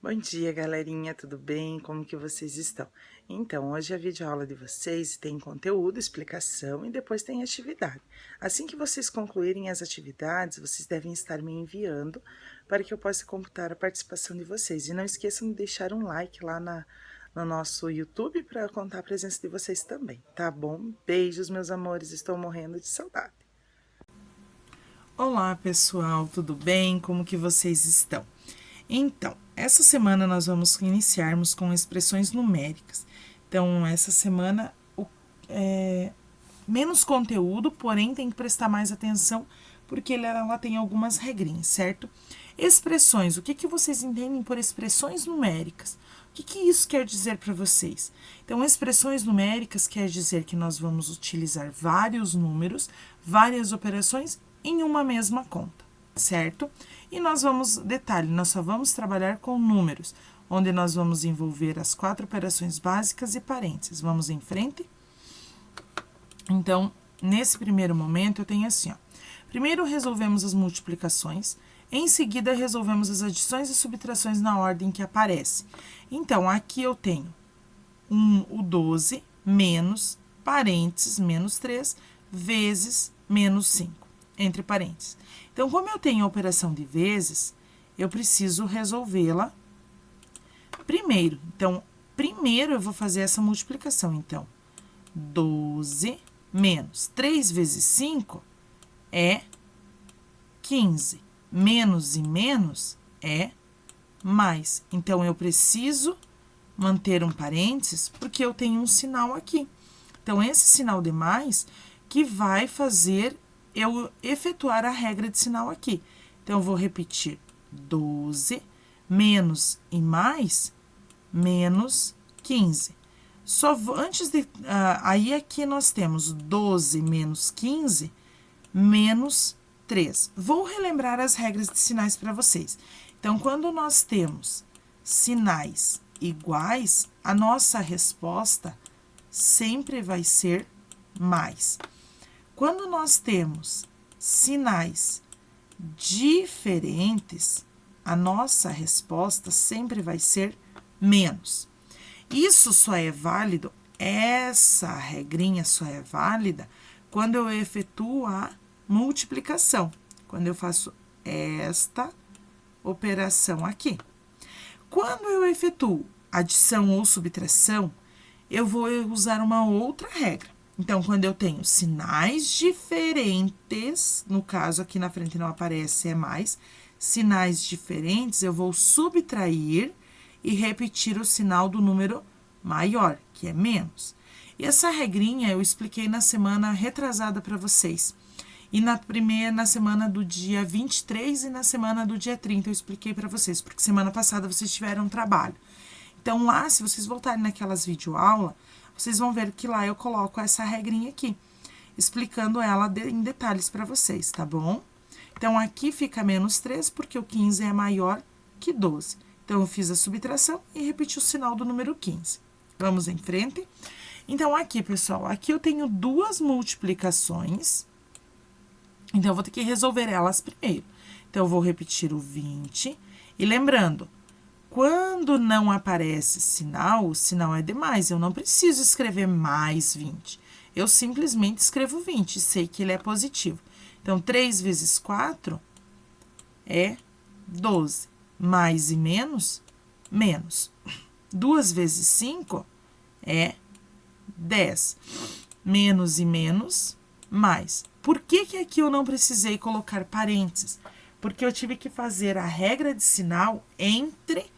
Bom dia, galerinha, tudo bem? Como que vocês estão? Então, hoje é a videoaula de vocês tem conteúdo, explicação e depois tem atividade. Assim que vocês concluírem as atividades, vocês devem estar me enviando para que eu possa computar a participação de vocês. E não esqueçam de deixar um like lá no nosso YouTube para contar a presença de vocês também, tá bom? Beijos, meus amores, estou morrendo de saudade. Olá, pessoal, tudo bem? Como que vocês estão? Então, essa semana nós vamos iniciarmos com expressões numéricas. Então, essa semana, menos conteúdo, porém tem que prestar mais atenção, porque ela tem algumas regrinhas, certo? Expressões, o que vocês entendem por expressões numéricas? O que isso quer dizer para vocês? Então, expressões numéricas quer dizer que nós vamos utilizar vários números, várias operações em uma mesma conta, certo? E nós nós só vamos trabalhar com números, onde nós vamos envolver as 4 operações básicas e parênteses. Vamos em frente? Então, nesse primeiro momento, eu tenho assim, ó. Primeiro resolvemos as multiplicações, em seguida resolvemos as adições e subtrações na ordem que aparece. Então, aqui eu tenho o 12 menos, parênteses, menos 3, vezes menos 5, entre parênteses. Então, como eu tenho a operação de vezes, eu preciso resolvê-la primeiro. Então, primeiro eu vou fazer essa multiplicação. Então, 12 menos 3 vezes 5 é 15. Menos e menos é mais. Então, eu preciso manter um parênteses porque eu tenho um sinal aqui. Então, esse sinal de mais que vai fazer eu efetuar a regra de sinal aqui. Então, eu vou repetir 12 menos e mais, menos 15. Aí aqui nós temos 12 menos 15, menos 3. Vou relembrar as regras de sinais para vocês. Então, quando nós temos sinais iguais, a nossa resposta sempre vai ser mais. Quando nós temos sinais diferentes, a nossa resposta sempre vai ser menos. Isso só é válido, essa regrinha só é válida quando eu efetuo a multiplicação, quando eu faço esta operação aqui. Quando eu efetuo adição ou subtração, eu vou usar uma outra regra. Então, quando eu tenho sinais diferentes, no caso aqui na frente não aparece, é mais, sinais diferentes, eu vou subtrair e repetir o sinal do número maior, que é menos. E essa regrinha eu expliquei na semana retrasada para vocês. E na semana do dia 23 e na semana do dia 30 eu expliquei para vocês, porque semana passada vocês tiveram trabalho. Então, lá, se vocês voltarem naquelas videoaulas, vocês vão ver que lá eu coloco essa regrinha aqui, explicando ela em detalhes para vocês, tá bom? Então, aqui fica menos 3, porque o 15 é maior que 12. Então, eu fiz a subtração e repeti o sinal do número 15. Vamos em frente? Então, aqui, pessoal, aqui eu tenho 2 multiplicações. Então, eu vou ter que resolver elas primeiro. Então, eu vou repetir o 20. E lembrando, quando não aparece sinal, o sinal é de mais. Eu não preciso escrever mais 20. Eu simplesmente escrevo 20 e sei que ele é positivo. Então, 3 vezes 4 é 12. Mais e menos, menos. 2 vezes 5 é 10. Menos e menos, mais. Por que aqui eu não precisei colocar parênteses? Porque eu tive que fazer a regra de sinal entre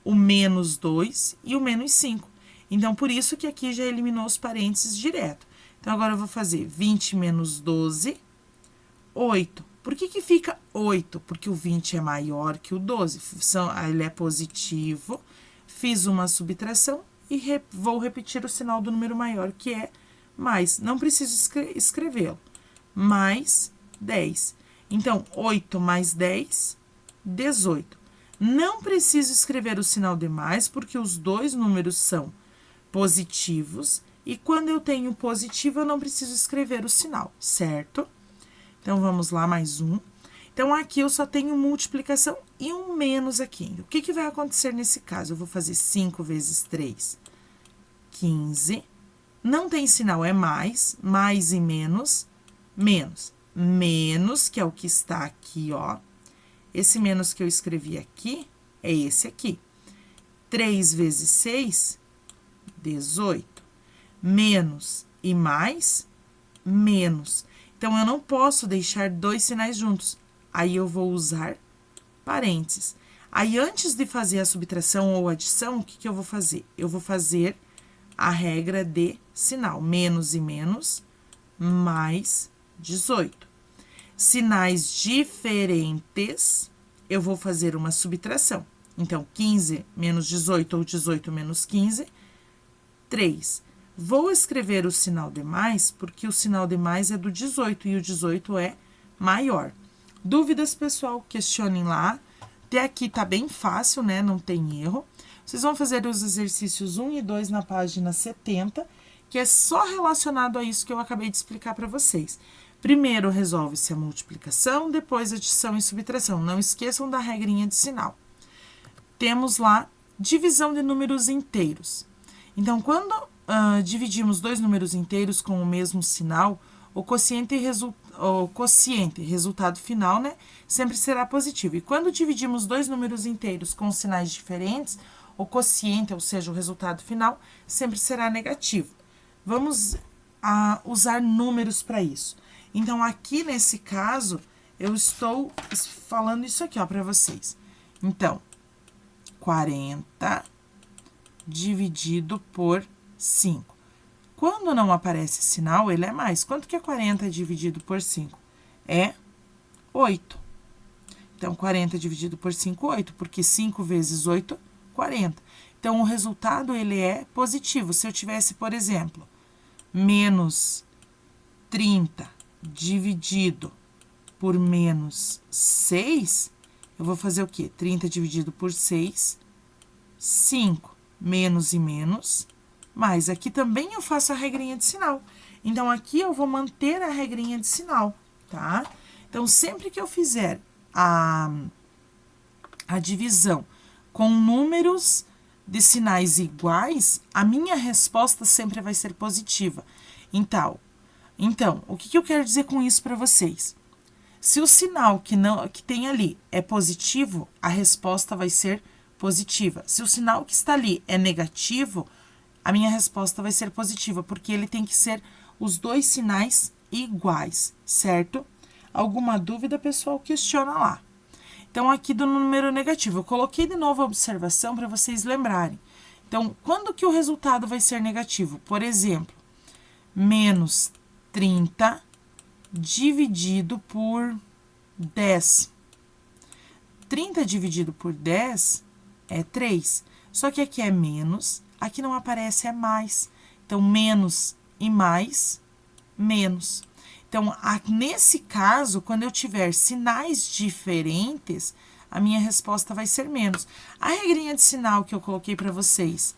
o menos 2 e o menos 5. Então, por isso que aqui já eliminou os parênteses direto. Então, agora eu vou fazer 20 menos 12, 8. Por que fica 8? Porque o 20 é maior que o 12. Ele é positivo. Fiz uma subtração e vou repetir o sinal do número maior, que é mais. Não preciso escrevê-lo. Mais 10. Então, 8 mais 10, 18. Não preciso escrever o sinal de mais, porque os dois números são positivos. E quando eu tenho positivo, eu não preciso escrever o sinal, certo? Então, vamos lá, mais um. Então, aqui eu só tenho multiplicação e um menos aqui. O que, que vai acontecer nesse caso? Eu vou fazer 5 vezes 3, 15. Não tem sinal, é mais e menos, menos. Menos, que é o que está aqui, ó. Esse menos que eu escrevi aqui é esse aqui. 3 vezes 6, 18. Menos e mais, menos. Então, eu não posso deixar dois sinais juntos. Aí, eu vou usar parênteses. Aí, antes de fazer a subtração ou adição, o que, que eu vou fazer? Eu vou fazer a regra de sinal. Menos e menos, mais 18. Sinais diferentes, eu vou fazer uma subtração. Então, 15 menos 18 ou 18 menos 15, 3. Vou escrever o sinal de mais, porque o sinal de mais é do 18 e o 18 é maior. Dúvidas, pessoal? Questionem lá. Até aqui tá bem fácil, né? Não tem erro. Vocês vão fazer os exercícios 1 e 2 na página 70, que é só relacionado a isso que eu acabei de explicar para vocês. Primeiro, resolve-se a multiplicação, depois adição e subtração. Não esqueçam da regrinha de sinal. Temos lá divisão de números inteiros. Então, quando dividimos dois números inteiros com o mesmo sinal, o quociente, resultado final, né, sempre será positivo. E quando dividimos dois números inteiros com sinais diferentes, o quociente, ou seja, o resultado final, sempre será negativo. Vamos usar números para isso. Então, aqui nesse caso, eu estou falando isso aqui, ó, para vocês. Então, 40 dividido por 5. Quando não aparece sinal, ele é mais. Quanto que é 40 dividido por 5? É 8. Então, 40 dividido por 5, 8, porque 5 vezes 8, 40. Então, o resultado, ele é positivo. Se eu tivesse, por exemplo, menos 30 dividido por menos 6, eu vou fazer o quê? 30 dividido por 6, 5. Menos e menos, mas aqui também eu faço a regrinha de sinal. Então, aqui eu vou manter a regrinha de sinal, tá? Então, sempre que eu fizer a divisão com números de sinais iguais, a minha resposta sempre vai ser positiva. Então o que eu quero dizer com isso para vocês? Se o sinal que tem ali é positivo, a resposta vai ser positiva. Se o sinal que está ali é negativo, a minha resposta vai ser positiva, porque ele tem que ser os dois sinais iguais, certo? Alguma dúvida, pessoal, questiona lá. Então, aqui do número negativo, eu coloquei de novo a observação para vocês lembrarem. Então, quando que o resultado vai ser negativo? Por exemplo, menos 30 dividido por 10. 30 dividido por 10 é 3. Só que aqui é menos, aqui não aparece, é mais. Então, menos e mais, menos. Então, nesse caso, quando eu tiver sinais diferentes, a minha resposta vai ser menos. A regrinha de sinal que eu coloquei para vocês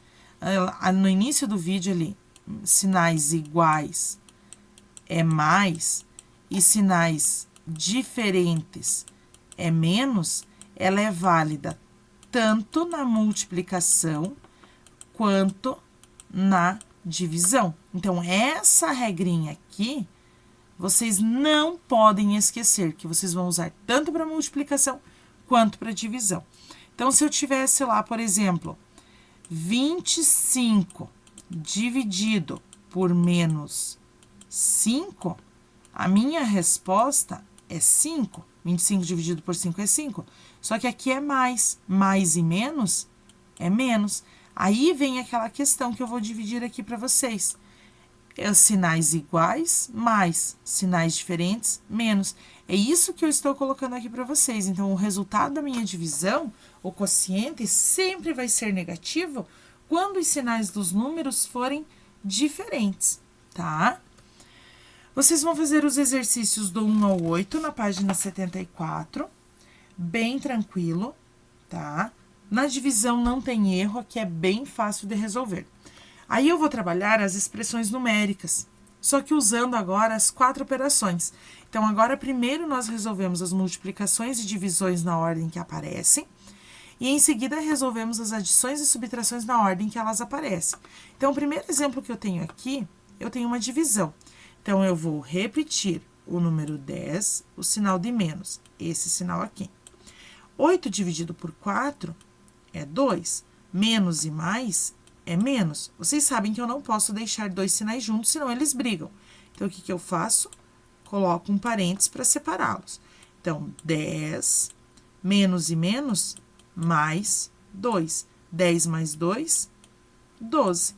no início do vídeo ali, sinais iguais é mais e sinais diferentes é menos, ela é válida tanto na multiplicação quanto na divisão. Então, essa regrinha aqui, vocês não podem esquecer que vocês vão usar tanto para multiplicação quanto para divisão. Então, se eu tivesse lá, por exemplo, 25 dividido por menos 5, a minha resposta é 5. 25 dividido por 5 é 5. Só que aqui é mais e menos é menos. Aí vem aquela questão que eu vou dividir aqui para vocês. Sinais iguais, mais. Sinais diferentes, menos. É isso que eu estou colocando aqui para vocês. Então, o resultado da minha divisão, o quociente, sempre vai ser negativo quando os sinais dos números forem diferentes, tá? Vocês vão fazer os exercícios do 1 ao 8 na página 74, bem tranquilo, tá? Na divisão não tem erro, aqui é bem fácil de resolver. Aí, eu vou trabalhar as expressões numéricas. só que usando agora as 4 operações. Então, agora, primeiro, nós resolvemos as multiplicações e divisões na ordem que aparecem, e em seguida, resolvemos as adições e subtrações na ordem que elas aparecem. Então, o primeiro exemplo que eu tenho aqui, eu tenho uma divisão. Então, eu vou repetir o número 10, o sinal de menos, esse sinal aqui. 8 dividido por 4 é 2, menos e mais é menos. Vocês sabem que eu não posso deixar 2 sinais juntos, senão eles brigam. Então, o que eu faço? Coloco um parênteses para separá-los. Então, 10 menos e menos, mais 2. 10 mais 2, 12.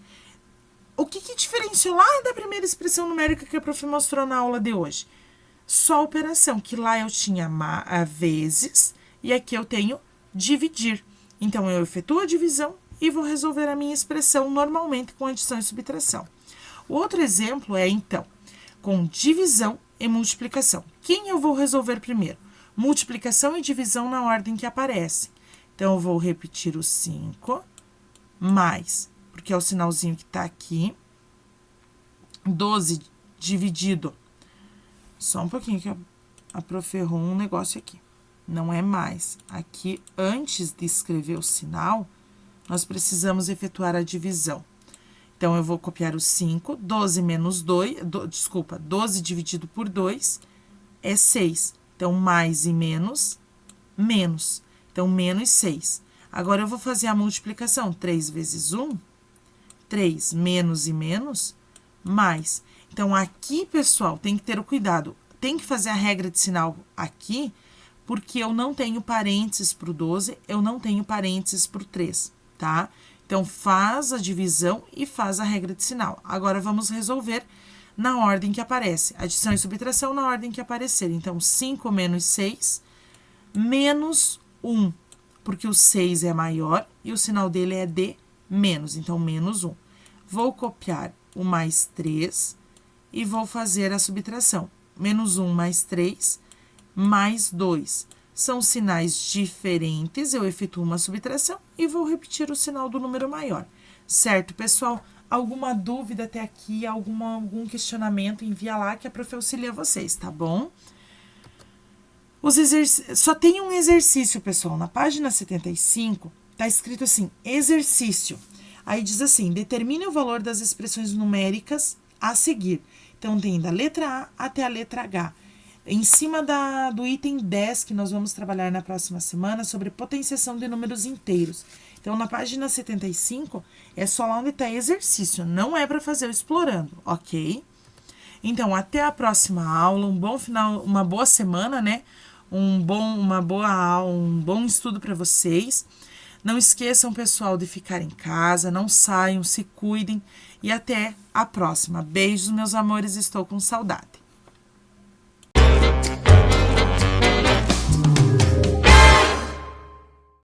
O que diferenciou lá da primeira expressão numérica que a prof mostrou na aula de hoje? Só a operação, que lá eu tinha vezes e aqui eu tenho dividir. Então, eu efetuo a divisão e vou resolver a minha expressão normalmente com adição e subtração. O outro exemplo é, então, com divisão e multiplicação. Quem eu vou resolver primeiro? Multiplicação e divisão na ordem que aparece. Então, eu vou repetir o 5 mais, porque é o sinalzinho que está aqui, 12 dividido. Só um pouquinho que a prof errou um negócio aqui. Não é mais. Aqui, antes de escrever o sinal, nós precisamos efetuar a divisão. Então, eu vou copiar o 5, 12 menos 2, 12 dividido por 2 é 6. Então, mais e menos, menos. Então, menos 6. Agora, eu vou fazer a multiplicação. 3 vezes 1, 3, menos e menos, mais. Então, aqui, pessoal, tem que ter o cuidado. Tem que fazer a regra de sinal aqui, porque eu não tenho parênteses para o 12, eu não tenho parênteses para o 3, tá? Então, faz a divisão e faz a regra de sinal. Agora, vamos resolver na ordem que aparece. Adição e subtração na ordem que aparecer. Então, 5 menos 6, menos 1, porque o 6 é maior e o sinal dele é de menos. Então, menos 1. Vou copiar o mais 3 e vou fazer a subtração. Menos 1 mais 3, mais 2. São sinais diferentes, eu efetuo uma subtração e vou repetir o sinal do número maior. Certo, pessoal? Alguma dúvida até aqui, algum questionamento, envia lá que a prof auxilia vocês, tá bom? Só tem um exercício, pessoal. Na página 75, tá escrito assim, exercício. Aí diz assim, determine o valor das expressões numéricas a seguir. Então, tem da letra A até a letra H. Em cima do item 10, que nós vamos trabalhar na próxima semana, sobre potenciação de números inteiros. Então, na página 75, é só lá onde está exercício, não é para fazer o explorando, ok? Então, até a próxima aula, um bom final, uma boa semana, né? Uma boa aula, um bom estudo para vocês. Não esqueçam, pessoal, de ficar em casa, não saiam, se cuidem e até a próxima. Beijos, meus amores, estou com saudade.